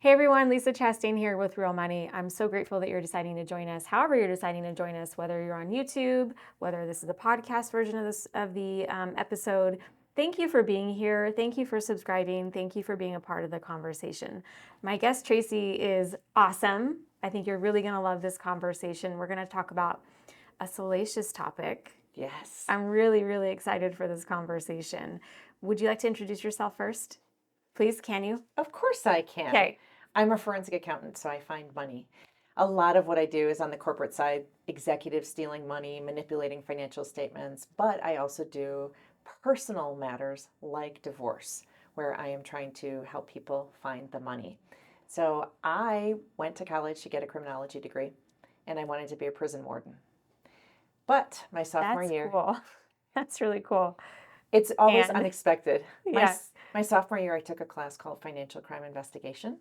Hey everyone, Lisa Chastain here with Real Money. I'm so grateful that you're deciding to join us. However, you're deciding to join us, whether you're on YouTube, whether this is a podcast version of the episode. Thank you for being here. Thank you for subscribing. Thank you for being a part of the conversation. My guest Tracy is awesome. I think you're really going to love this conversation. We're going to talk about a salacious topic. Yes. I'm really, really excited for this conversation. Would you like to introduce yourself first? Please, can you? Of course I can. Okay. I'm a forensic accountant, so I find money. A lot of what I do is on the corporate side, executives stealing money, manipulating financial statements, but I also do personal matters like divorce, where I am trying to help people find the money. So I went to college to get a criminology degree, and I wanted to be a prison warden. But my sophomore That's year, cool. That's really cool. it's always And unexpected. yeah, My sophomore year, I took a class called Financial Crime Investigation,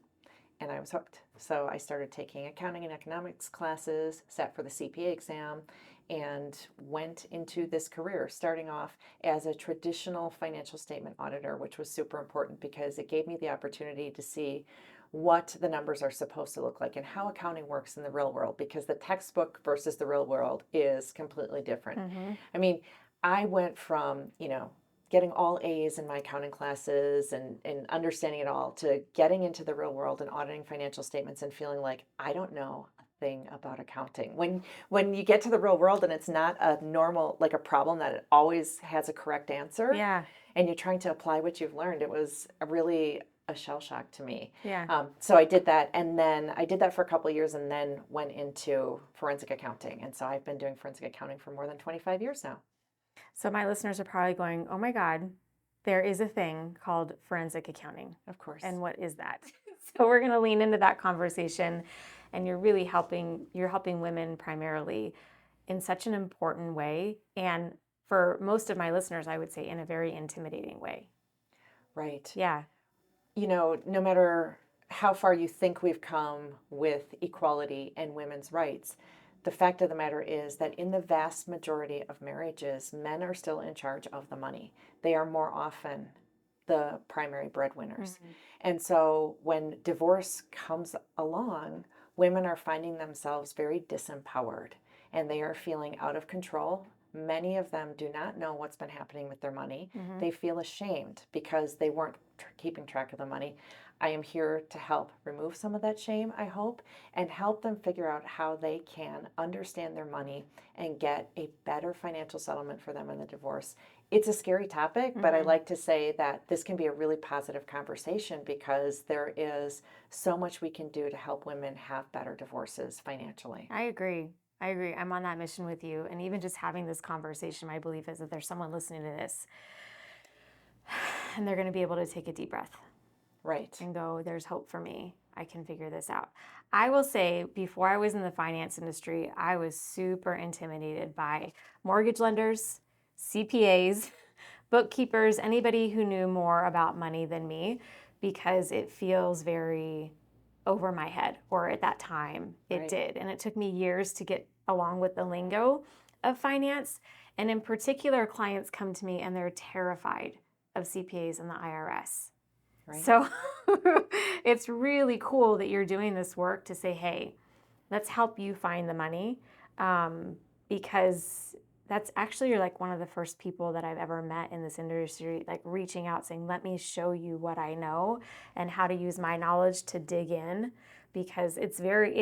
and I was hooked. So I started taking accounting and economics classes, sat for the CPA exam, and went into this career, starting off as a traditional financial statement auditor, which was super important because it gave me the opportunity to see what the numbers are supposed to look like and how accounting works in the real world, because the textbook versus the real world is completely different. I mean, I went from, getting all A's in my accounting classes and understanding it all to getting into the real world and auditing financial statements and feeling like I don't know a thing about accounting. When you get to the real world and it's not a normal, like a problem that it always has a correct answer, yeah, and you're trying to apply what you've learned, it was really a shell shock to me. yeah. So I did that, and then I did that for a couple of years, and then went into forensic accounting. And so I've been doing forensic accounting for more than 25 years now. So my listeners are probably going, "Oh my God, there is a thing called forensic accounting. Of course. And what is that?" So we're going to lean into that conversation, and you're helping women primarily in such an important way, and for most of my listeners, I would say in a very intimidating way. Right. Yeah. No matter how far you think we've come with equality and women's rights, the fact of the matter is that in the vast majority of marriages, men are still in charge of the money. They are more often the primary breadwinners. Mm-hmm. And so when divorce comes along, women are finding themselves very disempowered and they are feeling out of control. Many of them do not know what's been happening with their money. Mm-hmm. They feel ashamed because they weren't keeping track of the money. I am here to help remove some of that shame, I hope, and help them figure out how they can understand their money and get a better financial settlement for them in the divorce. It's a scary topic, but I like to say that this can be a really positive conversation because there is so much we can do to help women have better divorces financially. I agree. I agree. I'm on that mission with you. And even just having this conversation, my belief is that there's someone listening to this and they're going to be able to take a deep breath Right. and go, there's hope for me. I can figure this out. I will say, before I was in the finance industry, I was super intimidated by mortgage lenders, CPAs, bookkeepers, anybody who knew more about money than me, because it feels very over my head, or at that time it Right. did. And it took me years to get along with the lingo of finance. And in particular, clients come to me and they're terrified of CPAs and the IRS. Right. So it's really cool that you're doing this work to say, hey, let's help you find the money, because that's actually, you're like one of the first people that I've ever met in this industry, like reaching out saying, let me show you what I know and how to use my knowledge to dig in, because it's very,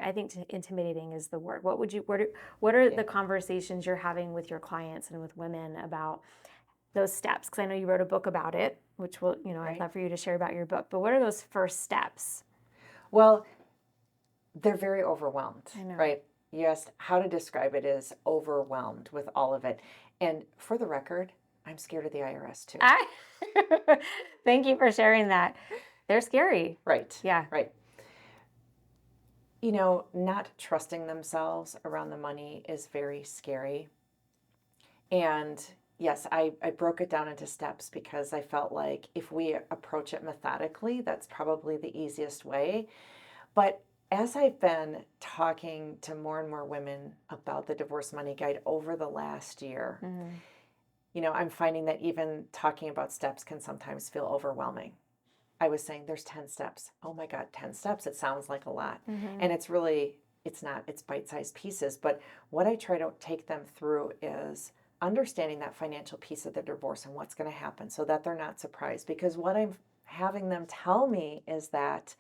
I think intimidating is the word. What are the conversations you're having with your clients and with women about those steps? Because I know you wrote a book about it, which will, I'd Right. love for you to share about your book, but what are those first steps? Well, they're very overwhelmed, I know. right? You asked how to describe it as overwhelmed with all of it. And for the record, I'm scared of the IRS too. Thank you for sharing that. They're scary. Right. Yeah. Right. Not trusting themselves around the money is very scary. And yes, I broke it down into steps because I felt like if we approach it methodically, that's probably the easiest way. But as I've been talking to more and more women about the Divorce Money Guide over the last year, I'm finding that even talking about steps can sometimes feel overwhelming. I was saying there's 10 steps. Oh my God, 10 steps. It sounds like a lot. Mm-hmm. And it's really, it's not, it's bite-sized pieces. But what I try to take them through is understanding that financial piece of the divorce and what's going to happen so that they're not surprised. Because what I'm having them tell me is that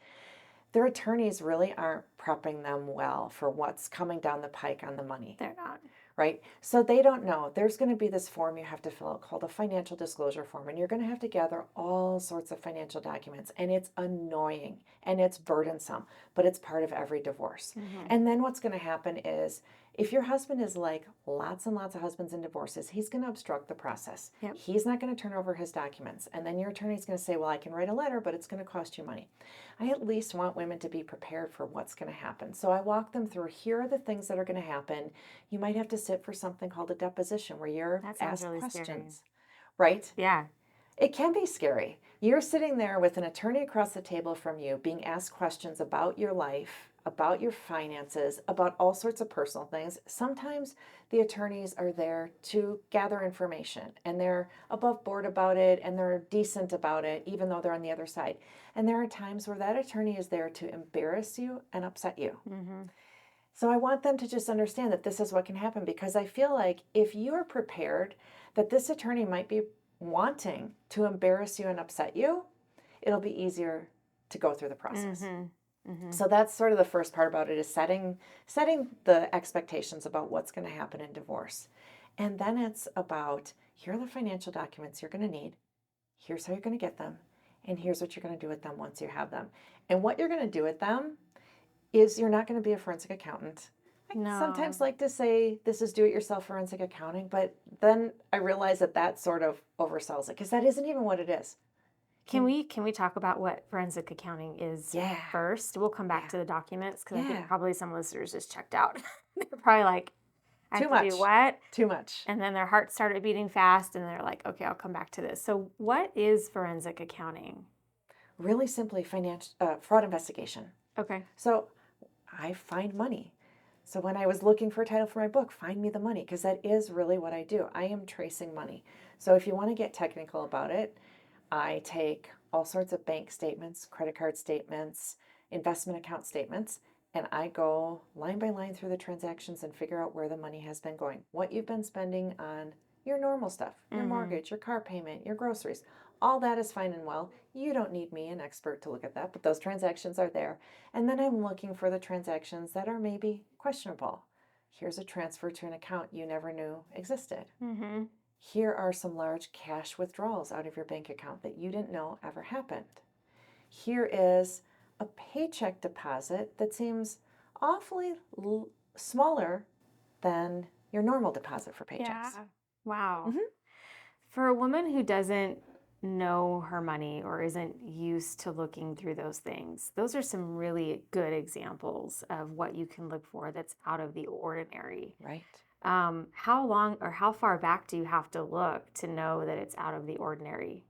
their attorneys really aren't prepping them well for what's coming down the pike on the money. They're not. Right? So they don't know. There's going to be this form you have to fill out called a financial disclosure form, and you're going to have to gather all sorts of financial documents, and it's annoying and it's burdensome, but it's part of every divorce. Mm-hmm. And then what's going to happen is if your husband is like lots and lots of husbands in divorces, he's going to obstruct the process. Yep. He's not going to turn over his documents. And then your attorney's going to say, well, I can write a letter, but it's going to cost you money. I at least want women to be prepared for what's going to happen. So I walk them through, here are the things that are going to happen. You might have to sit for something called a deposition where you're That sounds asked really questions. scary. Right? Yeah. It can be scary. You're sitting there with an attorney across the table from you being asked questions about your life, about your finances, about all sorts of personal things. Sometimes the attorneys are there to gather information and they're above board about it and they're decent about it, even though they're on the other side. And there are times where that attorney is there to embarrass you and upset you. Mm-hmm. So I want them to just understand that this is what can happen, because I feel like if you're prepared that this attorney might be wanting to embarrass you and upset you, it'll be easier to go through the process. Mm-hmm. Mm-hmm. So that's sort of the first part about it, is setting the expectations about what's going to happen in divorce. And then it's about, here are the financial documents you're going to need. Here's how you're going to get them. And here's what you're going to do with them once you have them. And what you're going to do with them is, you're not going to be a forensic accountant. I No. sometimes like to say this is do-it-yourself forensic accounting, but then I realize that sort of oversells it, because that isn't even what it is. Can we talk about what forensic accounting is Yeah. first? We'll come back Yeah. to the documents, because I Yeah. think probably some listeners just checked out. They're probably like, I Too have to do much. what? Too much. And then their hearts started beating fast, and they're like, okay, I'll come back to this. So what is forensic accounting? Really simply, fraud investigation. Okay. So I find money. So when I was looking for a title for my book, Find Me the Money, because that is really what I do. I am tracing money. So if you want to get technical about it, I take all sorts of bank statements, credit card statements, investment account statements, and I go line by line through the transactions and figure out where the money has been going, what you've been spending on your normal stuff, your mortgage, your car payment, your groceries. All that is fine and well. You don't need me, an expert, to look at that, but those transactions are there. And then I'm looking for the transactions that are maybe questionable. Here's a transfer to an account you never knew existed. Mm-hmm. Here are some large cash withdrawals out of your bank account that you didn't know ever happened. Here is a paycheck deposit that seems awfully smaller than your normal deposit for paychecks. Yeah. Wow. Mhm. For a woman who doesn't know her money or isn't used to looking through those things, those are some really good examples of what you can look for that's out of the ordinary. Right. How long or how far back do you have to look to know that it's out of the ordinary?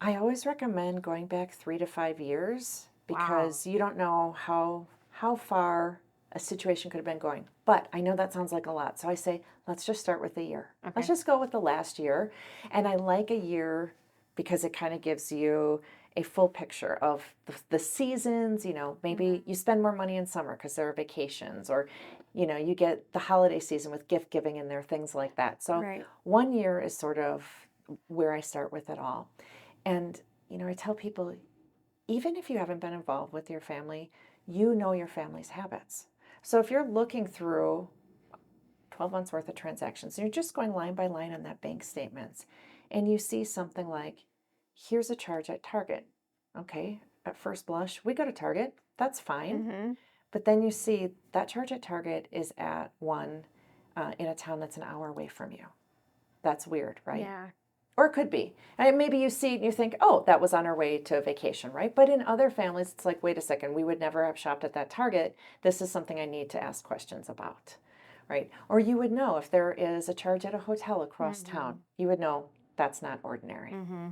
I always recommend going back 3 to 5 years, because you don't know how far a situation could have been going. But I know that sounds like a lot. So I say, let's just start with a year. Okay. Let's just go with the last year. And I like a year because it kind of gives you a full picture of the seasons. Maybe you spend more money in summer because there are vacations, or, you get the holiday season with gift giving in there, things like that. So Right. 1 year is sort of where I start with it all. And, I tell people, even if you haven't been involved with your family, you know your family's habits. So if you're looking through 12 months worth of transactions and you're just going line by line on that bank statements, and you see something like, here's a charge at Target. Okay, at first blush, we go to Target, that's fine. Mm-hmm. But then you see that charge at Target is at one in a town that's an hour away from you. That's weird, right? Yeah. Or it could be. And maybe you see it and you think, oh, that was on our way to vacation, right? But in other families, it's like, wait a second, we would never have shopped at that Target. This is something I need to ask questions about, right? Or you would know if there is a charge at a hotel across town. You would know that's not ordinary. Mm-hmm.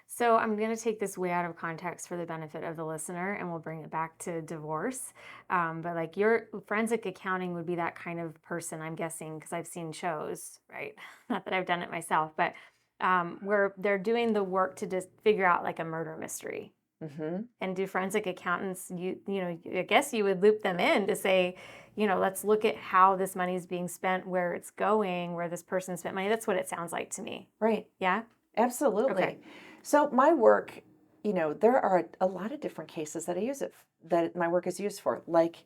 So I'm going to take this way out of context for the benefit of the listener, and we'll bring it back to divorce. But like, your forensic accounting would be that kind of person, I'm guessing, because I've seen shows, right? Not that I've done it myself, but where they're doing the work to just figure out like a murder mystery. Mm-hmm. And do forensic accountants, I guess you would loop them in to say, let's look at how this money is being spent, where it's going, where this person spent money. That's what it sounds like to me. Right. Yeah? Absolutely. Okay. So my work, there are a lot of different cases that I use it, that my work is used for, like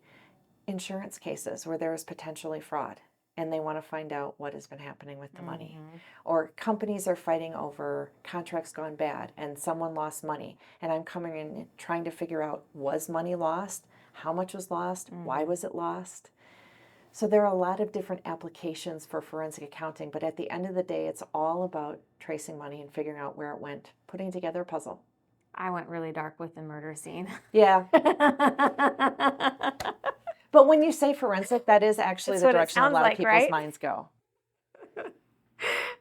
insurance cases where there is potentially fraud and they want to find out what has been happening with the money. Or companies are fighting over contracts gone bad and someone lost money. And I'm coming in trying to figure out, was money lost? How much was lost? Why was it lost? So there are a lot of different applications for forensic accounting, but at the end of the day, it's all about tracing money and figuring out where it went, putting together a puzzle. I went really dark with the murder scene. Yeah. But when you say forensic, that is actually That's the what it direction a sounds lot of like, people's right? minds go.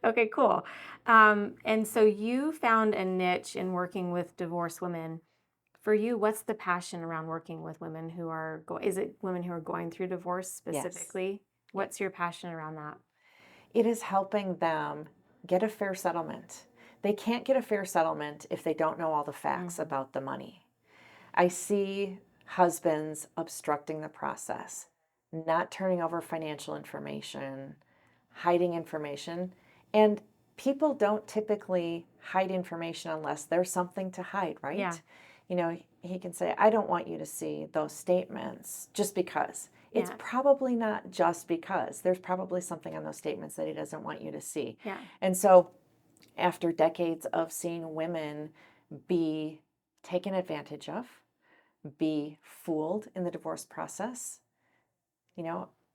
Okay, cool. And so you found a niche in working with divorced women. For you, what's the passion around working with women who are is it women who are going through divorce specifically? What's your passion around that? It is helping them get a fair settlement. They can't get a fair settlement if they don't know all the facts about the money. I see husbands obstructing the process, not turning over financial information, hiding information, and people don't typically hide information unless there's something to hide, right? Yeah. He can say, I don't want you to see those statements just because. It's Yeah. probably not just because. There's probably something on those statements that he doesn't want you to see. Yeah. And so after decades of seeing women be taken advantage of, be fooled in the divorce process,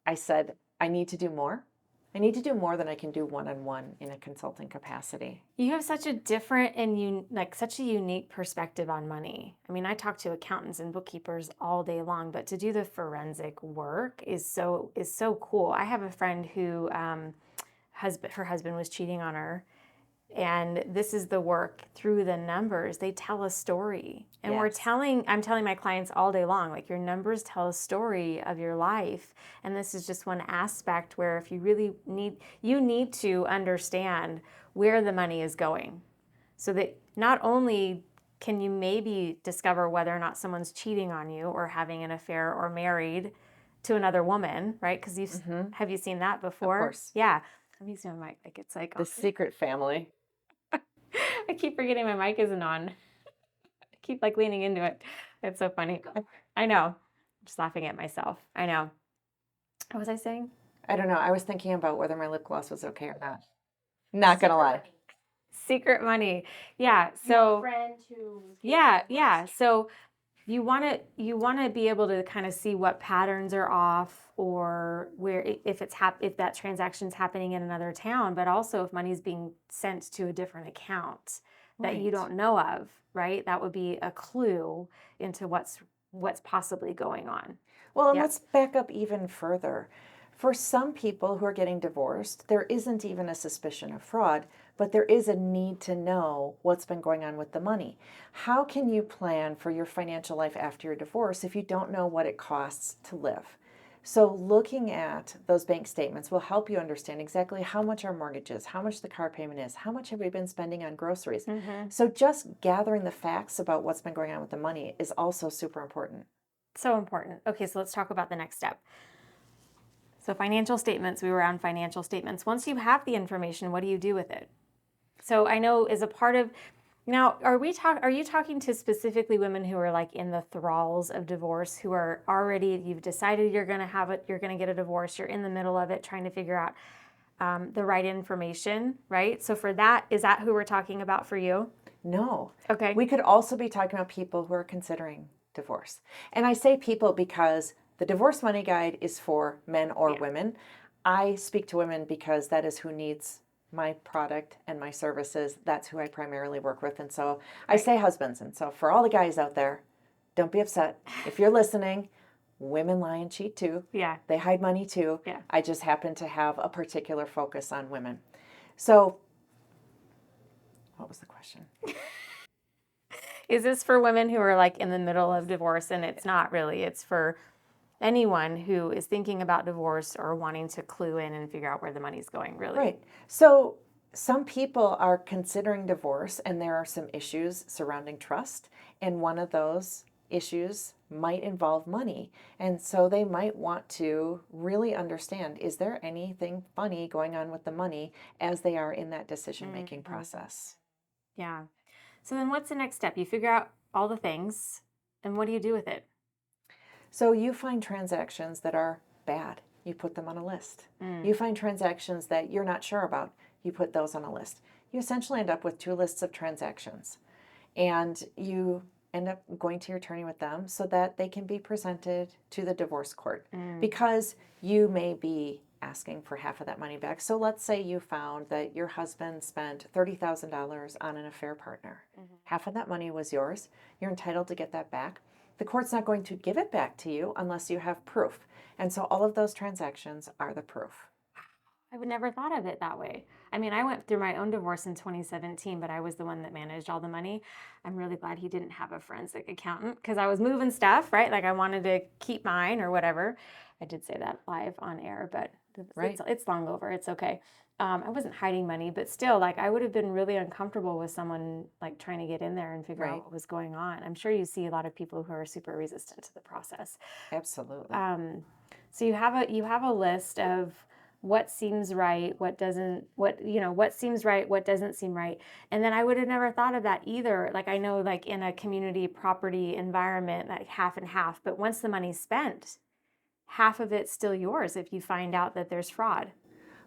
I said, I need to do more. I need to do more than I can do one-on-one in a consulting capacity. You have such a different and such a unique perspective on money. I mean, I talk to accountants and bookkeepers all day long, but to do the forensic work is so cool. I have a friend who her husband was cheating on her, and this is the work through the numbers. They tell a story. And Yes. I'm telling my clients all day long, like, your numbers tell a story of your life. And this is just one aspect where if you really you need to understand where the money is going, so that not only can you maybe discover whether or not someone's cheating on you or having an affair or married to another woman, right? Because have you seen that before? Of course. Yeah. I'm using my mic like it's like The secret family. I keep forgetting my mic isn't on. I keep leaning into it. It's so funny. I know. I'm just laughing at myself. I know. What was I saying? I don't know. I was thinking about whether my lip gloss was okay or not. Not gonna lie. Secret money. Yeah. So friend who yeah. So you want to be able to kind of see what patterns are off, or where if that transaction's happening in another town, but also if money's being sent to a different account that you don't know of, right? That would be a clue into what's possibly going on. Well, and let's back up even further. For some people who are getting divorced, there isn't even a suspicion of fraud, but there is a need to know what's been going on with the money. How can you plan for your financial life after your divorce if you don't know what it costs to live? So looking at those bank statements will help you understand exactly how much our mortgage is, how much the car payment is, how much have we been spending on groceries. So just gathering the facts about what's been going on with the money is also super important. So important. Okay, so let's talk about the next step. So financial statements, we were on financial statements. Once you have the information, what do you do with it? So I know as a part of, now, are you talking to specifically women who are like in the thralls of divorce, who are already, you've decided you're going to get a divorce, you're in the middle of it, trying to figure out the right information, right? So for that, is that who we're talking about for you? No. Okay. We could also be talking about people who are considering divorce. And I say people because the Divorce Money Guide is for men or women. I speak to women because that is who needs my product and my services. That's who I primarily work with. And so I say husbands. And so for all the guys out there, don't be upset. If you're listening, women lie and cheat too. Yeah. They hide money too. Yeah. I just happen to have a particular focus on women. So what was the question? Is this for women who are like in the middle of divorce? And it's not really. It's for anyone who is thinking about divorce or wanting to clue in and figure out where the money's going, really. Right. So some people are considering divorce, and there are some issues surrounding trust, and one of those issues might involve money. And so they might want to really understand, is there anything funny going on with the money as they are in that decision-making process? Yeah. So then what's the next step? You figure out all the things, and what do you do with it? So you find transactions that are bad, you put them on a list. You find transactions that you're not sure about, you put those on a list. You essentially end up with 2 lists of transactions, and you end up going to your attorney with them so that they can be presented to the divorce court, because you may be asking for half of that money back. So let's say you found that your husband spent $30,000 on an affair partner. Half of that money was yours. You're entitled to get that back. The court's not going to give it back to you unless you have proof. And so all of those transactions are the proof. I would never thought of it that way. I mean, I went through my own divorce in 2017, but I was the one that managed all the money. I'm really glad he didn't have a forensic accountant, because I was moving stuff, right? Like I wanted to keep mine or whatever. I did say that live on air, but Right. it's long over. It's okay. I wasn't hiding money, but still, like I would have been really uncomfortable with someone like trying to get in there and figure out Right. what was going on. I'm sure you see a lot of people who are super resistant to the process. Absolutely. So you have a list of what seems right, what doesn't, what seems right, what doesn't seem right. And then I would have never thought of that either. Like I know like in a community property environment, like half and half, but once the money's spent, half of it's still yours if you find out that there's fraud.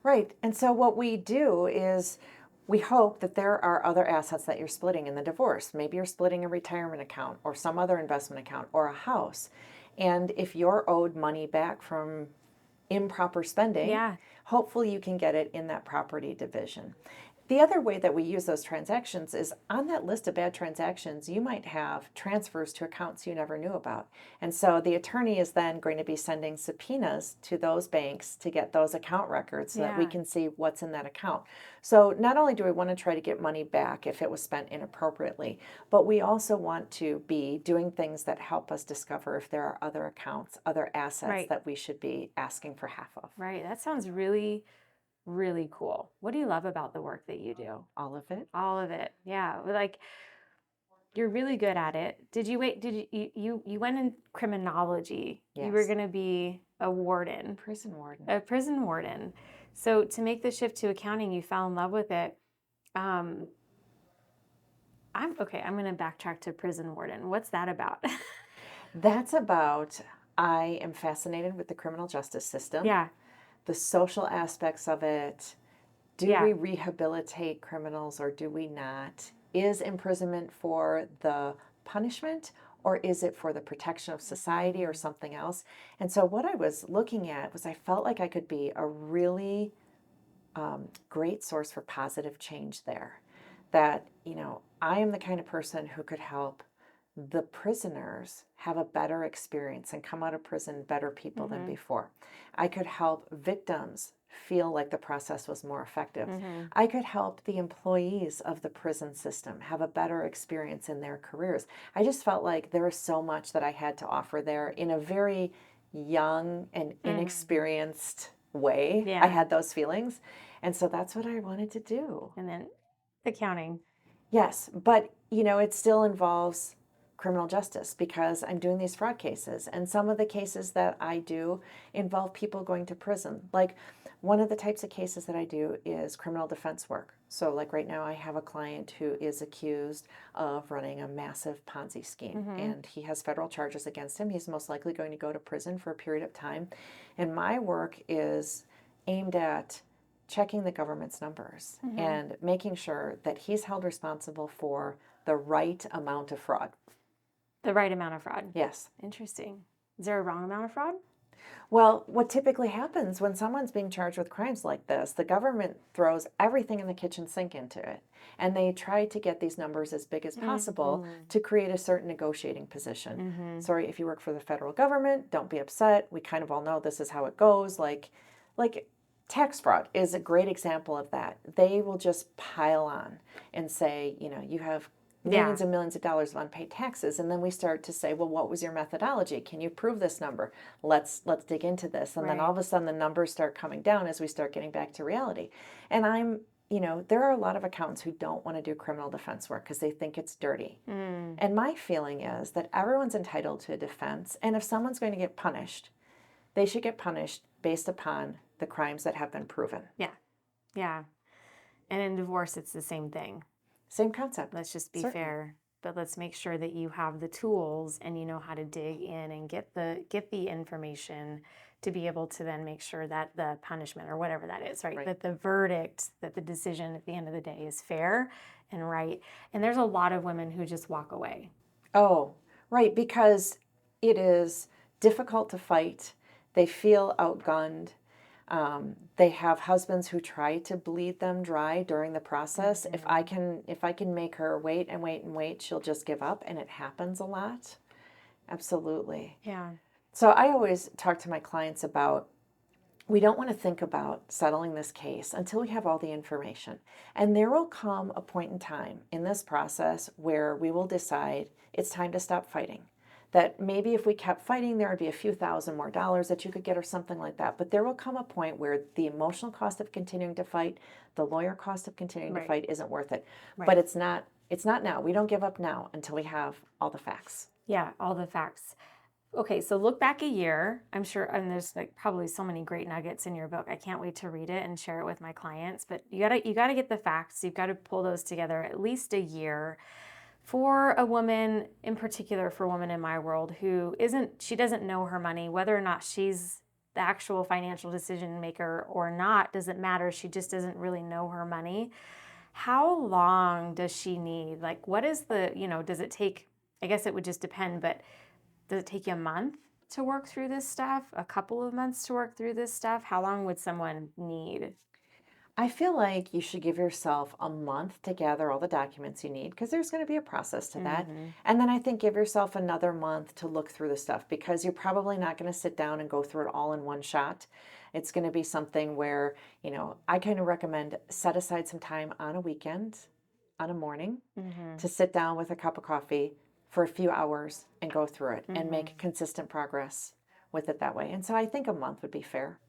Right. And so what we do is we hope that there are other assets that you're splitting in the divorce. Maybe you're splitting a retirement account or some other investment account or a house. And if you're owed money back from improper spending, Yeah. hopefully you can get it in that property division. The other way that we use those transactions is on that list of bad transactions, you might have transfers to accounts you never knew about. And so the attorney is then going to be sending subpoenas to those banks to get those account records so that we Yeah. can see what's in that account. So not only do we want to try to get money back if it was spent inappropriately, but we also want to be doing things that help us discover if there are other accounts, other assets Right. that we should be asking for half of. Right. That sounds really, really cool. What do you love about the work that you do? All of it? All of it. Yeah. Like you're really good at it. Did you you went in criminology? You were Yes. going to be a warden, Prison warden. a prison warden. So to make the shift to accounting, you fell in love with it. Um, I'm okay. I'm going to backtrack to prison warden. What's that about? That's about, I am fascinated with the criminal justice system, Yeah. the social aspects of it. Do Yeah. we rehabilitate criminals or do we not? Is imprisonment for the punishment or is it for the protection of society or something else? And so what I was looking at was I felt like I could be a really great source for positive change there. That, I am the kind of person who could help the prisoners have a better experience and come out of prison better people than before. I could help victims feel like the process was more effective. I could help the employees of the prison system have a better experience in their careers. I just felt like there was so much that I had to offer there in a very young and inexperienced way. Yeah. I had those feelings. And so that's what I wanted to do. And then accounting. Yes, but it still involves criminal justice because I'm doing these fraud cases. And some of the cases that I do involve people going to prison. Like one of the types of cases that I do is criminal defense work. So like right now I have a client who is accused of running a massive Ponzi scheme and he has federal charges against him. He's most likely going to go to prison for a period of time. And my work is aimed at checking the government's numbers and making sure that he's held responsible for the right amount of fraud. The right amount of fraud. Yes. Interesting. Is there a wrong amount of fraud? Well, what typically happens when someone's being charged with crimes like this, the government throws everything in the kitchen sink into it. And they try to get these numbers as big as possible to create a certain negotiating position. Sorry, if you work for the federal government, don't be upset. We kind of all know this is how it goes. Like tax fraud is a great example of that. They will just pile on and say, you have millions and millions of dollars of unpaid taxes, and then we start to say, well, what was your methodology? Can you prove this number? Let's dig into this. And then all of a sudden the numbers start coming down as we start getting back to reality. And I'm there are a lot of accountants who don't want to do criminal defense work because they think it's dirty. Mm. And my feeling is that everyone's entitled to a defense. And if someone's going to get punished, they should get punished based upon the crimes that have been proven. Yeah. Yeah. And in divorce, it's the same thing. Same concept. Let's just be Certainly. fair, but let's make sure that you have the tools and you know how to dig in and get the information to be able to then make sure that the punishment or whatever that is, right? Right. That the verdict, that the decision at the end of the day is fair and right. And there's a lot of women who just walk away. Oh, right, because it is difficult to fight. They feel outgunned. They have husbands who try to bleed them dry during the process. If I can make her wait and wait and wait, she'll just give up, and it happens a lot. Absolutely. Yeah. So I always talk to my clients about, we don't want to think about settling this case until we have all the information. And there will come a point in time in this process where we will decide it's time to stop fighting. That maybe if we kept fighting, there would be a few $1,000 more that you could get or something like that. But there will come a point where the emotional cost of continuing to fight, the lawyer cost of continuing to fight isn't worth it. Right. But it's not now. We don't give up now until we have all the facts. Yeah, all the facts. Okay, so look back a year. I'm sure, and there's like probably so many great nuggets in your book. I can't wait to read it and share it with my clients. But you gotta get the facts. You've got to pull those together at least a year. For a woman, in particular, for a woman in my world who she doesn't know her money, whether or not she's the actual financial decision maker or not, doesn't matter. She just doesn't really know her money. How long does she need? Like, what is does it take? I guess it would just depend, but does it take you a month to work through this stuff? A couple of months to work through this stuff? How long would someone need? I feel like you should give yourself a month to gather all the documents you need, because there's going to be a process to that. And then I think give yourself another month to look through the stuff, because you're probably not going to sit down and go through it all in one shot. It's going to be something where, I kind of recommend set aside some time on a weekend, on a morning, to sit down with a cup of coffee for a few hours and go through it and make consistent progress with it that way. And so I think a month would be fair.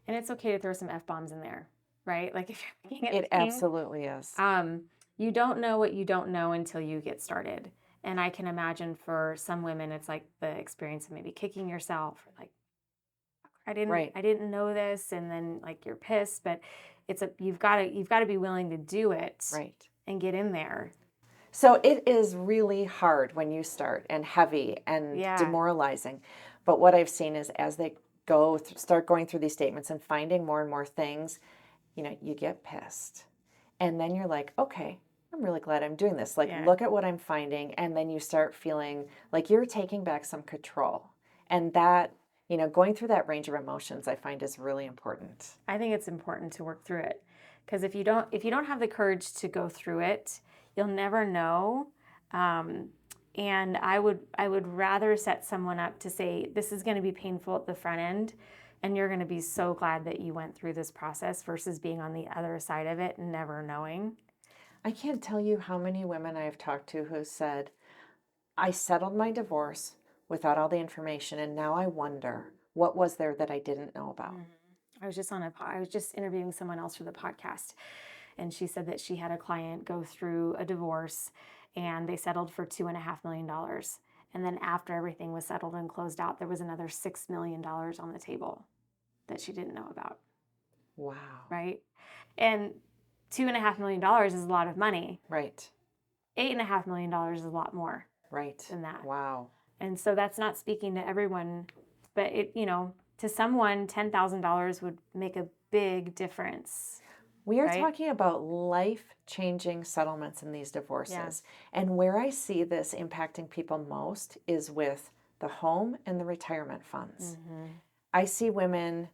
And it's okay to throw some F-bombs in there, right? Like if you're looking at It absolutely is. You don't know what you don't know until you get started. And I can imagine for some women, it's like the experience of maybe kicking yourself, or like, I didn't know this, and then like you're pissed. But you've got to be willing to do it, Right, and get in there. So it is really hard when you start, and heavy and demoralizing. But what I've seen is as they start going through these statements and finding more and more things, you get pissed. And then you're like, okay, I'm really glad I'm doing this. Like, look at what I'm finding. And then you start feeling like you're taking back some control. And that, going through that range of emotions, I find is really important. I think it's important to work through it, because if you don't have the courage to go through it, you'll never know. And I would rather set someone up to say, this is going to be painful at the front end, and you're going to be so glad that you went through this process, versus being on the other side of it and never knowing. I can't tell you how many women I have talked to who said, I settled my divorce without all the information, and now I wonder, what was there that I didn't know about? I was just interviewing someone else for the podcast, and she said that she had a client go through a divorce, and they settled for $2.5 million. And then after everything was settled and closed out, there was another $6 million on the table that she didn't know about. Wow. Right? And $2.5 million is a lot of money. Right. $8.5 million is a lot more. Right. Than that. Wow. And so that's not speaking to everyone, but to someone, $10,000 would make a big difference. We are talking about life-changing settlements in these divorces. Yeah. And where I see this impacting people most is with the home and the retirement funds. I see women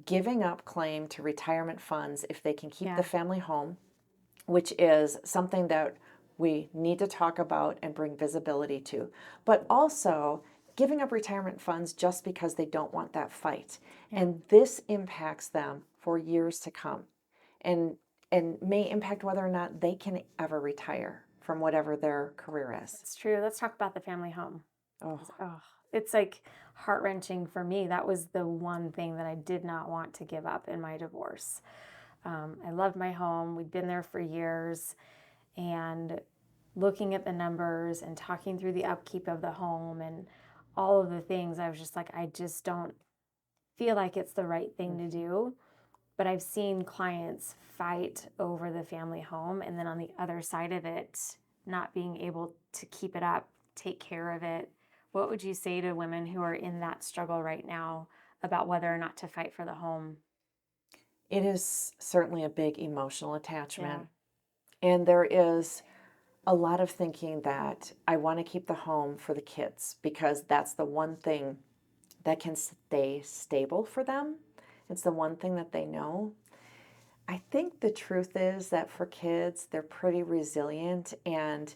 giving up claim to retirement funds if they can keep the family home, which is something that we need to talk about and bring visibility to. But also giving up retirement funds just because they don't want that fight. And this impacts them for years to come. And may impact whether or not they can ever retire from whatever their career is. It's true. Let's talk about the family home. Oh, it's like heart-wrenching for me. That was the one thing that I did not want to give up in my divorce. I loved my home. We'd been there for years. And looking at the numbers and talking through the upkeep of the home and all of the things, I was just like, I just don't feel like it's the right thing to do. But I've seen clients fight over the family home, and then on the other side of it, not being able to keep it up, take care of it. What would you say to women who are in that struggle right now about whether or not to fight for the home? It is certainly a big emotional attachment. And there is a lot of thinking that I want to keep the home for the kids because that's the one thing that can stay stable for them. It's the one thing that they know. I think the truth is that for kids, they're pretty resilient, and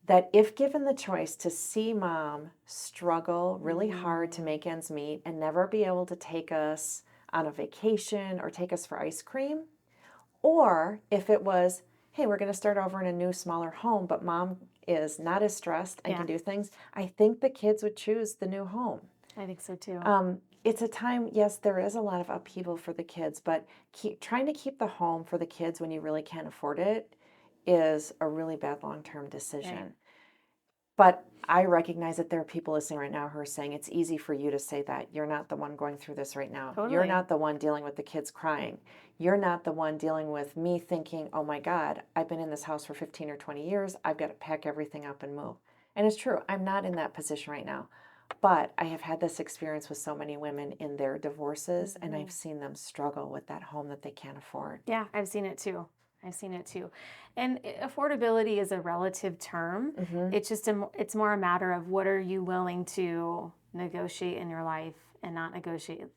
that if given the choice to see mom struggle really hard to make ends meet and never be able to take us on a vacation or take us for ice cream, or if it was, hey, we're going to start over in a new, smaller home, but mom is not as stressed and can do things, I think the kids would choose the new home. I think so too. It's a time, yes, there is a lot of upheaval for the kids, but trying to keep the home for the kids when you really can't afford it is a really bad long-term decision. Right. But I recognize that there are people listening right now who are saying it's easy for you to say that. You're not the one going through this right now. Totally. You're not the one dealing with the kids crying. You're not the one dealing with me thinking, oh my God, I've been in this house for 15 or 20 years. I've got to pack everything up and move. And it's true. I'm not in that position right now. But I have had this experience with so many women in their divorces, and I've seen them struggle with that home that they can't afford. Yeah, I've seen it too. I've seen it too. And affordability is a relative term. It's just it's more a matter of what are you willing to negotiate in your life and not negotiate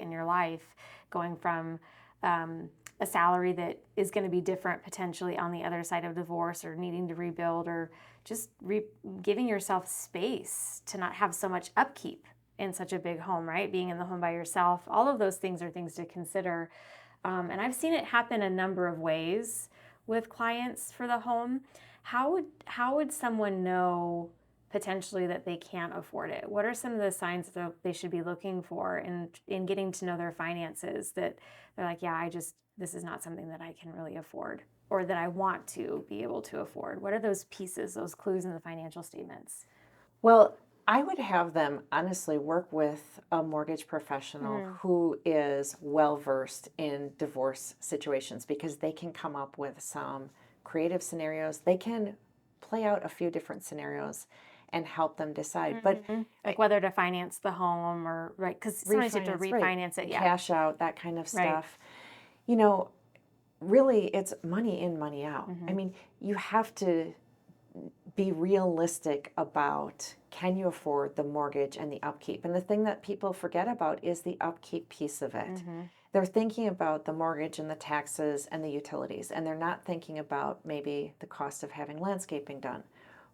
in your life, going from a salary that is going to be different potentially on the other side of divorce, or needing to rebuild, or just giving yourself space to not have so much upkeep in such a big home, right? Being in the home by yourself. All of those things are things to consider. And I've seen it happen a number of ways with clients for the home. How would someone know potentially that they can't afford it? What are some of the signs that they should be looking for in getting to know their finances, that they're like, yeah, this is not something that I can really afford, or that I want to be able to afford? What are those pieces, those clues in the financial statements? Well, I would have them honestly work with a mortgage professional who is well versed in divorce situations, because they can come up with some creative scenarios. They can play out a few different scenarios and help them decide. But like whether to finance the home, or right, because sometimes you have to refinance it. Yeah, cash out, that kind of stuff. You know, really, it's money in, money out. I mean, you have to be realistic about, can you afford the mortgage and the upkeep? And the thing that people forget about is the upkeep piece of it. They're thinking about the mortgage and the taxes and the utilities, and they're not thinking about maybe the cost of having landscaping done.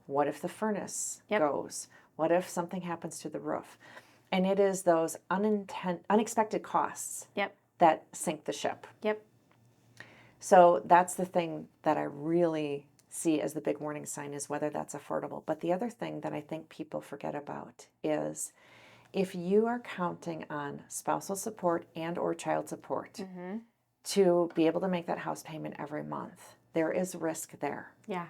What if the furnace goes? What if something happens to the roof? And it is those unexpected costs that sink the ship. So that's the thing that I really see as the big warning sign, is whether that's affordable. But the other thing that I think people forget about is, if you are counting on spousal support and or child support to be able to make that house payment every month, there is risk there. Yeah.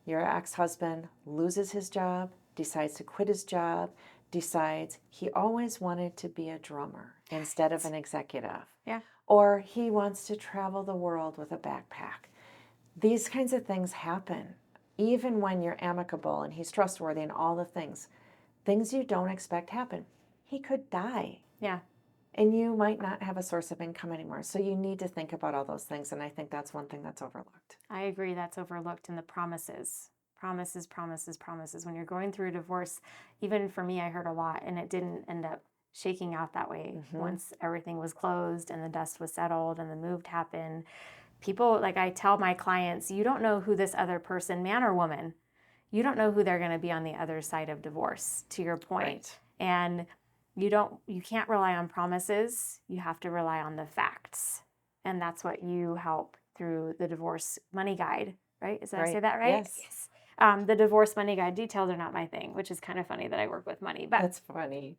Your ex-husband loses his job, decides to quit his job, decides he always wanted to be a drummer instead of an executive. Yeah. Or he wants to travel the world with a backpack. These kinds of things happen, even when you're amicable and he's trustworthy and all the things. Things you don't expect happen. He could die. Yeah. And you might not have a source of income anymore. So you need to think about all those things. And I think that's one thing that's overlooked. I agree, that's overlooked. In the promises. Promises, promises, promises. When you're going through a divorce, even for me, I heard a lot, and it didn't end up shaking out that way. Once everything was closed and the dust was settled and the move happened, people, like I tell my clients, you don't know who this other person, man or woman, you don't know who they're going to be on the other side of divorce, to your point. Right. And you can't rely on promises. You have to rely on the facts. And that's what you help through the divorce money guide, right? Did I say that right? Yes. The divorce money guide. Details are not my thing, which is kind of funny that I work with money, but that's funny.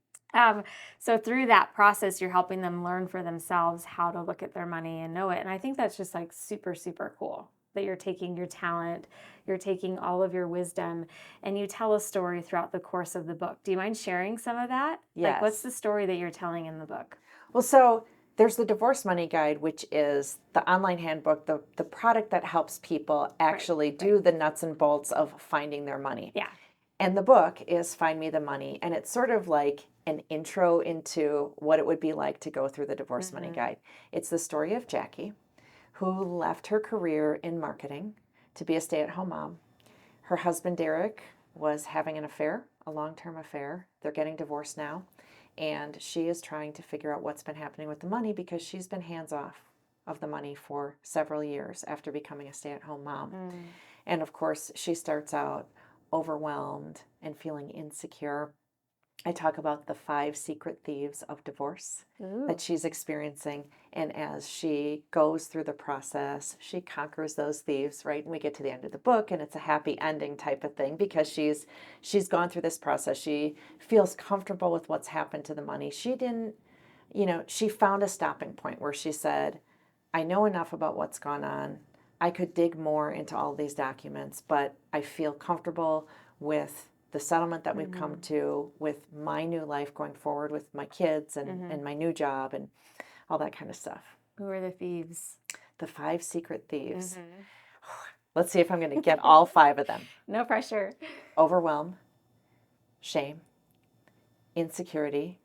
So through that process, you're helping them learn for themselves how to look at their money and know it. And I think that's just like super, super cool that you're taking your talent, you're taking all of your wisdom, and you tell a story throughout the course of the book. Do you mind sharing some of that? Like, what's Yes. the story that you're telling in the book? Well, so there's the Divorce Money Guide, which is the online handbook, the product that helps people actually do the nuts and bolts of finding their money. Yeah. And the book is Find Me the Money. And it's sort of like an intro into what it would be like to go through the Divorce Money Guide. It's the story of Jackie, who left her career in marketing to be a stay-at-home mom. Her husband, Derek, was having an affair, a long-term affair. They're getting divorced now. And she is trying to figure out what's been happening with the money because she's been hands off of the money for several years after becoming a stay-at-home mom. And of course, she starts out overwhelmed and feeling insecure. I talk about the 5 secret thieves of divorce that she's experiencing. And as she goes through the process, she conquers those thieves, right? And we get to the end of the book and it's a happy ending type of thing because she's gone through this process. She feels comfortable with what's happened to the money. She didn't, she found a stopping point where she said, I know enough about what's gone on. I could dig more into all these documents, but I feel comfortable with the settlement that we've come to, with my new life going forward with my kids and my new job and all that kind of stuff. Who are the thieves? The 5 secret thieves. Let's see if I'm going to get all 5 of them. No pressure. Overwhelm, shame, insecurity.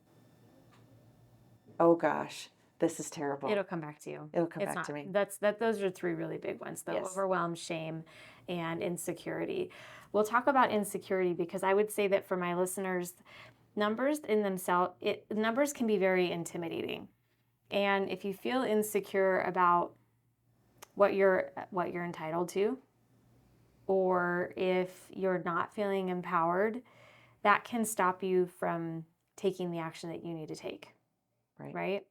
Oh gosh, this is terrible. It'll come back to you. It'll come back to me. Those are 3 really big ones, though. Yes. Overwhelm, shame, and insecurity. We'll talk about insecurity because I would say that for my listeners, numbers in themselves, numbers can be very intimidating. And if you feel insecure about what you're entitled to, or if you're not feeling empowered, that can stop you from taking the action that you need to take. Right?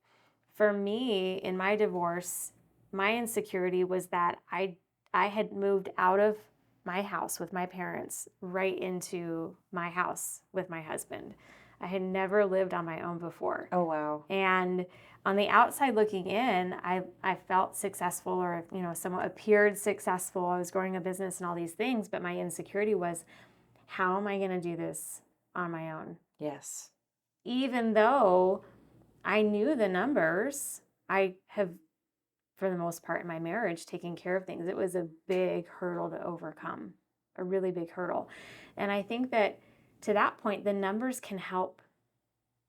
For me, in my divorce, my insecurity was that I had moved out of my house with my parents right into my house with my husband. I had never lived on my own before. Oh, wow. And on the outside looking in, I felt successful, or somewhat appeared successful. I was growing a business and all these things, but my insecurity was, how am I going to do this on my own? Yes. Even though I knew the numbers, I have, for the most part in my marriage, taken care of things. It was a big hurdle to overcome, a really big hurdle. And I think that to that point, the numbers can help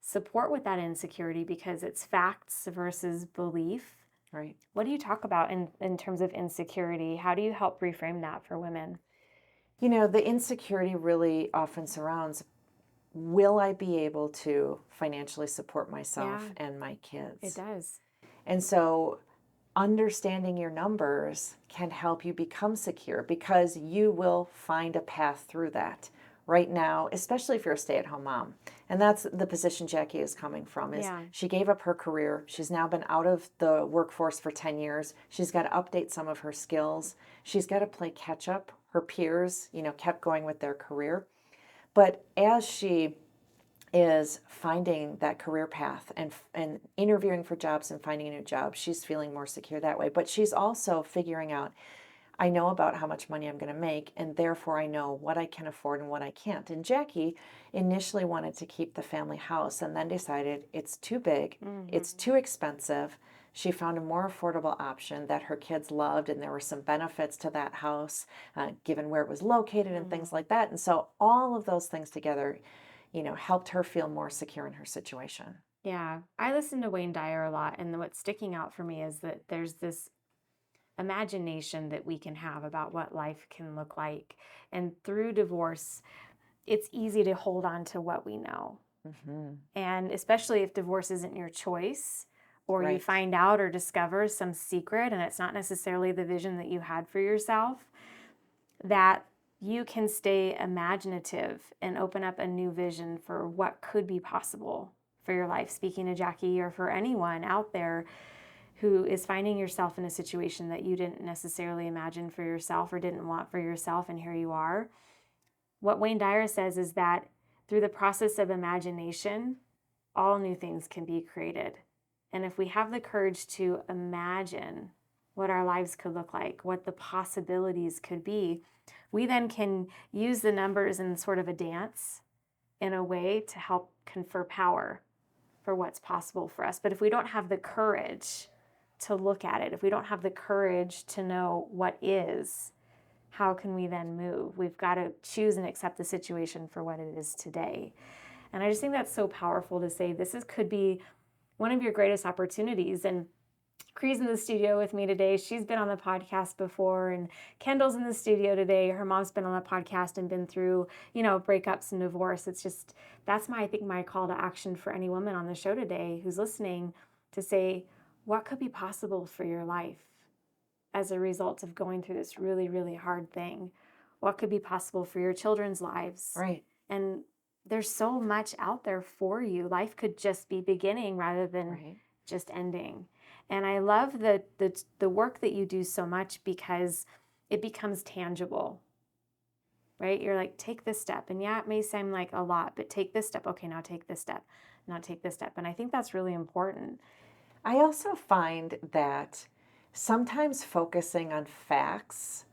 support with that insecurity because it's facts versus belief. Right. What do you talk about in terms of insecurity? How do you help reframe that for women? The insecurity really often surrounds, will I be able to financially support myself and my kids? It does. And so understanding your numbers can help you become secure because you will find a path through that. Right now, especially if you're a stay-at-home mom. And that's the position Jackie is coming from, is she gave up her career. She's now been out of the workforce for 10 years. She's got to update some of her skills. She's got to play catch up. Her peers, kept going with their career. But as she is finding that career path and interviewing for jobs and finding a new job, she's feeling more secure that way. But she's also figuring out, I know about how much money I'm going to make, and therefore I know what I can afford and what I can't. And Jackie initially wanted to keep the family house and then decided it's too big, it's too expensive. She found a more affordable option that her kids loved, and there were some benefits to that house, given where it was located and things like that. And so all of those things together, helped her feel more secure in her situation. Yeah. I listen to Wayne Dyer a lot, and what's sticking out for me is that there's this imagination that we can have about what life can look like. And through divorce, it's easy to hold on to what we know. And especially if divorce isn't your choice, or you find out or discover some secret and it's not necessarily the vision that you had for yourself, that you can stay imaginative and open up a new vision for what could be possible for your life. Speaking to Jackie, or for anyone out there who is finding yourself in a situation that you didn't necessarily imagine for yourself or didn't want for yourself, and here you are. What Wayne Dyer says is that through the process of imagination, all new things can be created. And if we have the courage to imagine what our lives could look like, what the possibilities could be, we then can use the numbers in sort of a dance in a way to help confer power for what's possible for us. But if we don't have the courage to look at it, if we don't have the courage to know what is, how can we then move? We've got to choose and accept the situation for what it is today. And I just think that's so powerful to say could be one of your greatest opportunities. And Cree's in the studio with me today. She's been on the podcast before, and Kendall's in the studio today. Her mom's been on the podcast and been through, breakups and divorce. It's just, that's I think my call to action for any woman on the show today who's listening, to say, what could be possible for your life as a result of going through this really, really hard thing? What could be possible for your children's lives? Right. And there's so much out there for you. Life could just be beginning rather than just ending. And I love the work that you do so much, because it becomes tangible, right? You're like, take this step. And yeah, it may seem like a lot, but take this step. Okay, now take this step. Now take this step. And I think that's really important. I also find that sometimes focusing on facts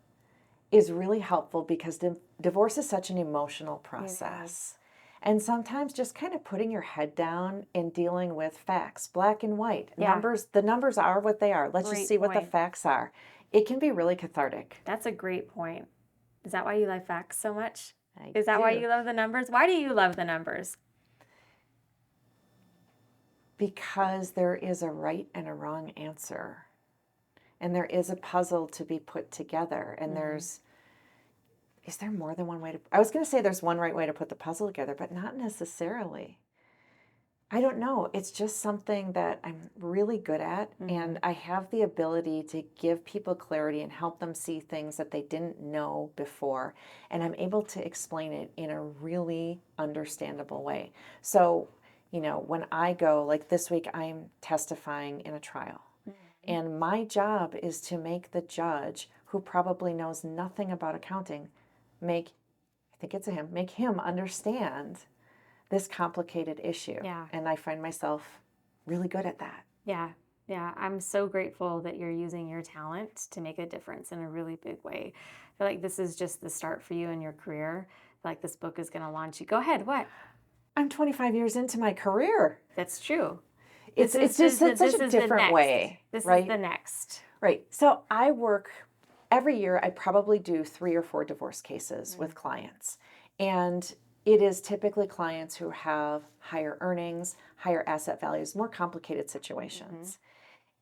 is really helpful, because divorce is such an emotional process. And sometimes just kind of putting your head down and dealing with facts, black and white. Numbers, the numbers are what they are. Let's just see what the facts are. It can be really cathartic. That's a great point. Is that why you love facts so much? Is that why you love the numbers? Why do you love the numbers? Because there is a right and a wrong answer. And there is a puzzle to be put together. And is there more than one way to... I was going to say there's one right way to put the puzzle together, but not necessarily. I don't know. It's just something that I'm really good at. And I have the ability to give people clarity and help them see things that they didn't know before. And I'm able to explain it in a really understandable way. So, when I go, like this week, I'm testifying in a trial. And my job is to make the judge, who probably knows nothing about accounting, make him understand this complicated issue. Yeah. And I find myself really good at that. Yeah. Yeah. I'm so grateful that you're using your talent to make a difference in a really big way. I feel like this is just the start for you in your career. I feel like this book is going to launch you. Go ahead. What? I'm 25 years into my career. That's true. It's such a different way. This right? is the next. Right. So I work... Every year, I probably do 3 or 4 divorce cases with clients. And it is typically clients who have higher earnings, higher asset values, more complicated situations.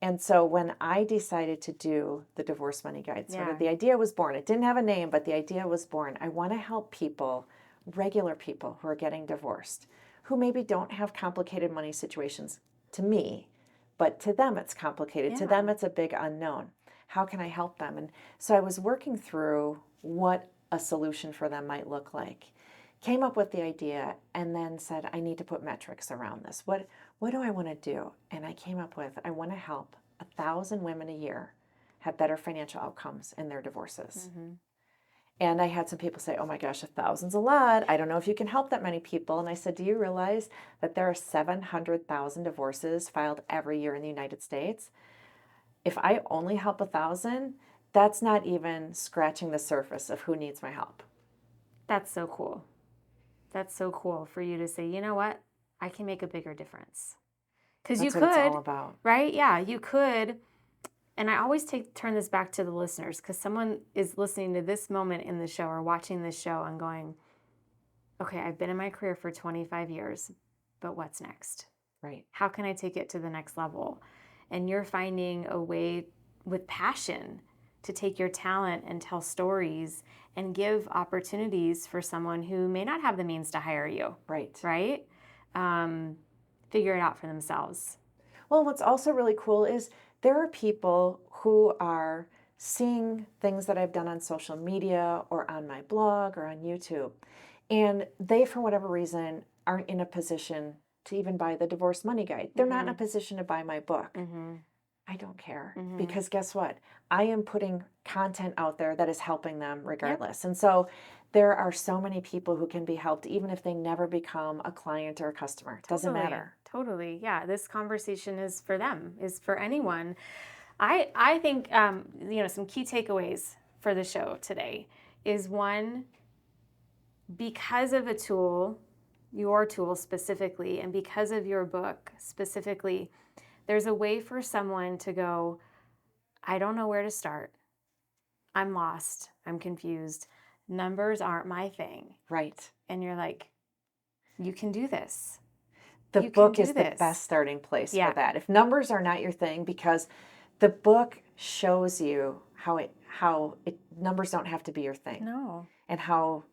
And so when I decided to do the Divorce Money Guide, the idea was born. It didn't have a name, but the idea was born. I want to help people, regular people who are getting divorced, who maybe don't have complicated money situations to me, but to them it's complicated. To them it's a big unknown. How can I help them? And so I was working through what a solution for them might look like. Came up with the idea and then said, I need to put metrics around this. What do I want to do? And I came up with, I want to help 1,000 women a year have better financial outcomes in their divorces. And I had some people say, oh my gosh, 1,000's a lot. I don't know if you can help that many people. And I said, do you realize that there are 700,000 divorces filed every year in the United States? If I only help 1,000, that's not even scratching the surface of who needs my help. That's so cool. That's so cool for you to say, you know what? I can make a bigger difference. Because you could, that's what it's all about. Right? Yeah, you could. And I always turn this back to the listeners, because someone is listening to this moment in the show or watching this show and going, okay, I've been in my career for 25 years, but what's next? Right. How can I take it to the next level? And you're finding a way with passion to take your talent and tell stories and give opportunities for someone who may not have the means to hire you. Right. Right? Figure it out for themselves. Well, what's also really cool is there are people who are seeing things that I've done on social media or on my blog or on YouTube, and they, for whatever reason, aren't in a position to even buy the Divorce Money Guide. They're not in a position to buy my book. I don't care, because guess what? I am putting content out there that is helping them regardless. And so There are so many people who can be helped, even if they never become a client or a customer. It doesn't matter. Totally. Yeah. This conversation is for them, is for anyone. I think, some key takeaways for the show today is one, because of a tool, your tool specifically, and because of your book specifically, there's a way for someone to go, I don't know where to start. I'm lost. I'm confused. Numbers aren't my thing. Right. And you're like, you can do this. The You can book do is the this. best starting place Yeah. for that. If numbers are not your thing, because the book shows you how numbers don't have to be your thing. No. And how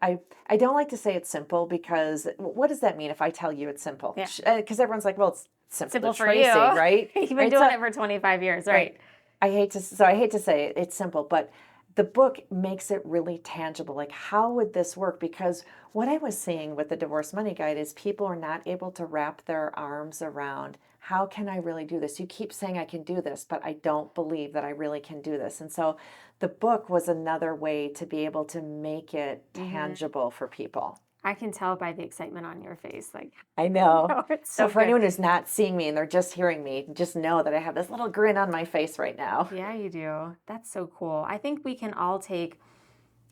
I don't like to say it's simple, because what does that mean if I tell you it's simple? Yeah. Because everyone's like, well, it's simple for Tracy, you. right? You've been Right? doing it for 25 years, right? I hate to say it's simple, but the book makes it really tangible. Like, how would this work? Because what I was seeing with the Divorce Money Guide is people are not able to wrap their arms around, how can I really do this? You keep saying I can do this, but I don't believe that I really can do this. And so the book was another way to be able to make it tangible for people. I can tell by the excitement on your face. Like, I know. oh, it's So so for good. anyone who's not seeing me and they're just hearing me, just know that I have this little grin on my face right now. Yeah, you do. That's so cool. I think we can all take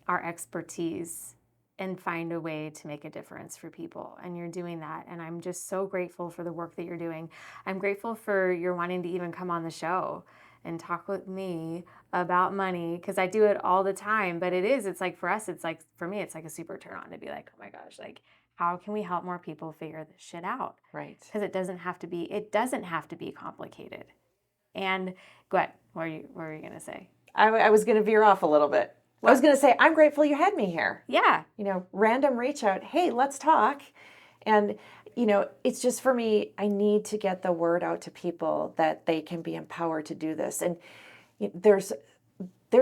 our expertise and find a way to make a difference for people. And you're doing that. And I'm just so grateful for the work that you're doing. I'm grateful for your wanting to even come on the show and talk with me about money, because I do it all the time. But it's like, for us, it's like, for me, it's like a super turn on to be like, oh my gosh, like, how can we help more people figure this shit out? Right. Because it doesn't have to be complicated. And go ahead. What were you going to say? I was going to veer off a little bit. I was going to say, I'm grateful you had me here. Yeah. Random reach out. Hey, let's talk. And, it's just, for me, I need to get the word out to people that they can be empowered to do this. And there's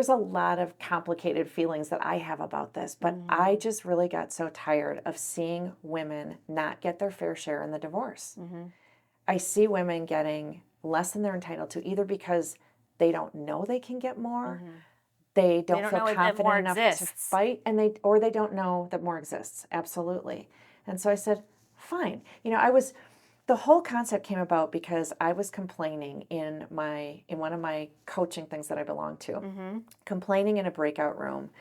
a lot of complicated feelings that I have about this, but I just really got so tired of seeing women not get their fair share in the divorce. I see women getting less than they're entitled to, either because they don't know they can get more, they don't feel confident enough to fight, and they don't know that more exists. Absolutely. And so I said, fine. The whole concept came about because I was complaining in one of my coaching things that I belong to, complaining in a breakout room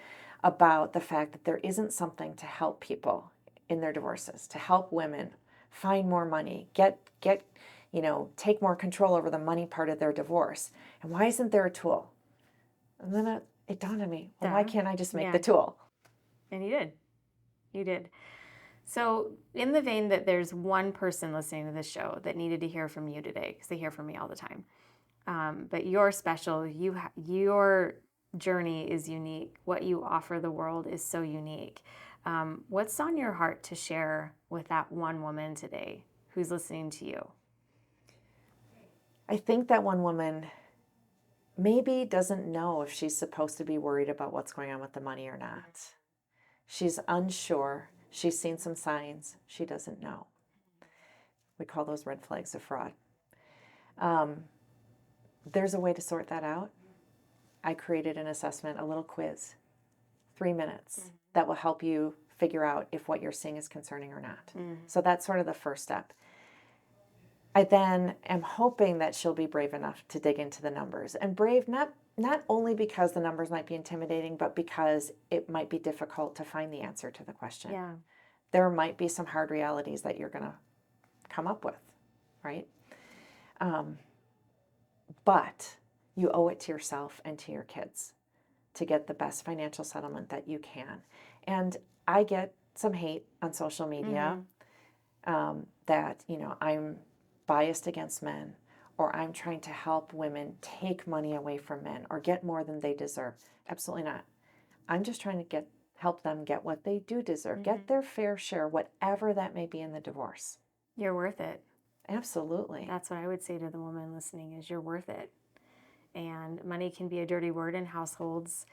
about the fact that there isn't something to help people in their divorces, to help women find more money, take more control over the money part of their divorce. And why isn't there a tool? And then it dawned on me, well, why can't I just make the tool? And you did. So in the vein that there's one person listening to this show that needed to hear from you today, because they hear from me all the time, but you're special, your journey is unique. What you offer the world is so unique. What's on your heart to share with that one woman today who's listening to you? I think that one woman maybe doesn't know if she's supposed to be worried about what's going on with the money or not. She's unsure. She's seen some signs. She doesn't know. We call those red flags of fraud. There's a way to sort that out. I created an assessment, a little quiz, 3 minutes, that will help you figure out if what you're seeing is concerning or not. So that's sort of the first step. I then am hoping that she'll be brave enough to dig into the numbers. And brave not only because the numbers might be intimidating, but because it might be difficult to find the answer to the question. Yeah. There might be some hard realities that you're going to come up with, right? But you owe it to yourself and to your kids to get the best financial settlement that you can. And I get some hate on social media that, I'm biased against men, or I'm trying to help women take money away from men or get more than they deserve. Absolutely not. I'm just trying to help them get what they do deserve, get their fair share, whatever that may be in the divorce. You're worth it. Absolutely. That's what I would say to the woman listening, is you're worth it. And money can be a dirty word in households,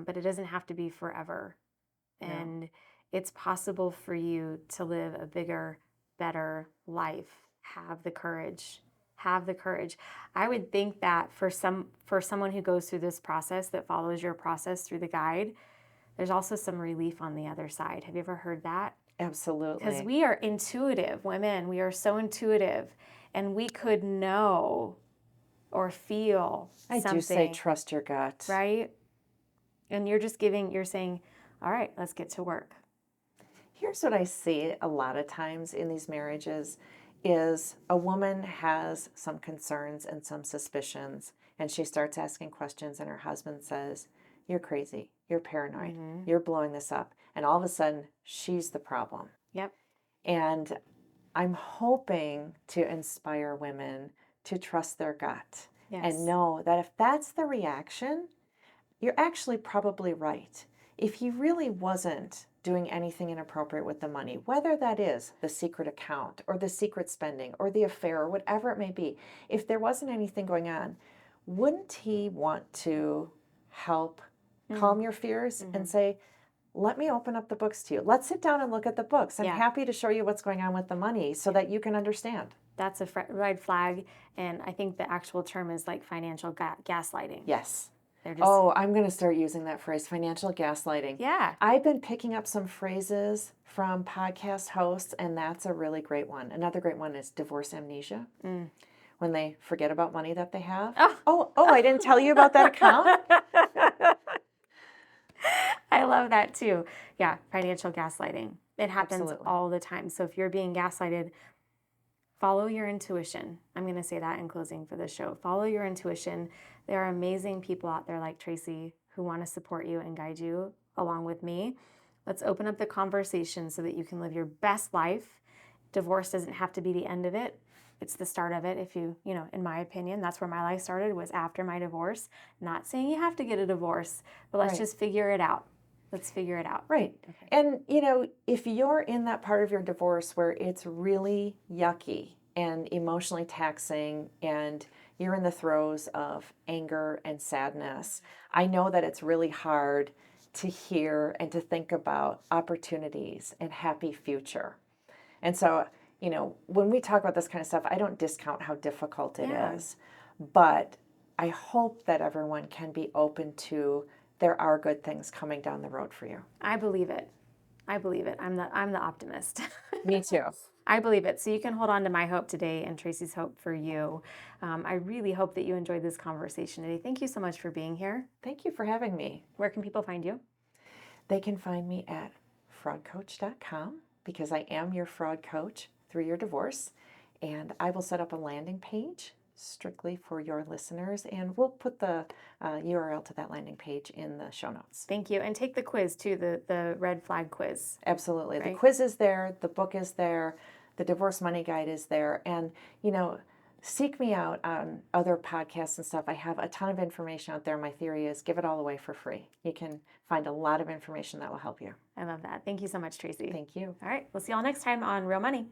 but it doesn't have to be forever. No. And it's possible for you to live a bigger, better life. Have the courage. I would think that for someone who goes through this process, that follows your process through the guide, there's also some relief on the other side. Have you ever heard that? Absolutely. Because we are intuitive women. We are so intuitive, and we could know or feel I something. do say trust your gut. Right? And you're saying, all right, let's get to work. Here's what I see a lot of times in these marriages is a woman has some concerns and some suspicions, and she starts asking questions, and her husband says, "You're crazy. You're paranoid. You're blowing this up." And all of a sudden, she's the problem. Yep. And I'm hoping to inspire women to trust their gut and know that if that's the reaction, you're actually probably right. If he really wasn't doing anything inappropriate with the money, whether that is the secret account or the secret spending or the affair or whatever it may be, if there wasn't anything going on, wouldn't he want to help calm your fears and say, let me open up the books to you. Let's sit down and look at the books. I'm happy to show you what's going on with the money so that you can understand. That's a red flag. And I think the actual term is like financial gaslighting. Yes. Just, I'm going to start using that phrase, financial gaslighting. Yeah. I've been picking up some phrases from podcast hosts, and that's a really great one. Another great one is divorce amnesia. When they forget about money that they have. Oh, I didn't tell you about that account? I love that too. Yeah, financial gaslighting. It happens Absolutely. all the time. So if you're being gaslighted, follow your intuition. I'm going to say that in closing for the show. Follow your intuition. There are amazing people out there like Tracy who want to support you and guide you along with me. Let's open up the conversation so that you can live your best life. Divorce doesn't have to be the end of it. It's the start of it. If you know, in my opinion, that's where my life started, was after my divorce. Not saying you have to get a divorce, but let's just figure it out. Let's figure it out. Right. Okay. And, if you're in that part of your divorce where it's really yucky and emotionally taxing and you're in the throes of anger and sadness, I know that it's really hard to hear and to think about opportunities and happy future. And so, when we talk about this kind of stuff, I don't discount how difficult it is, but I hope that everyone can be open to there are good things coming down the road for you. I believe it. I'm the optimist. Me too. I believe it. So you can hold on to my hope today and Tracy's hope for you. I really hope that you enjoyed this conversation today. Thank you so much for being here. Thank you for having me. Where can people find you? They can find me at fraudcoach.com because I am your fraud coach through your divorce. And I will set up a landing page strictly for your listeners, and we'll put the URL to that landing page in the show notes. Thank you. And take the quiz too, the red flag quiz. Absolutely. Right? The quiz is there, the book is there, the divorce money guide is there, and seek me out on other podcasts and stuff. I have a ton of information out there. My theory is give it all away for free. You can find a lot of information that will help you. I love that. Thank you so much, Tracy. Thank you. All right. We'll see y'all next time on Real Money.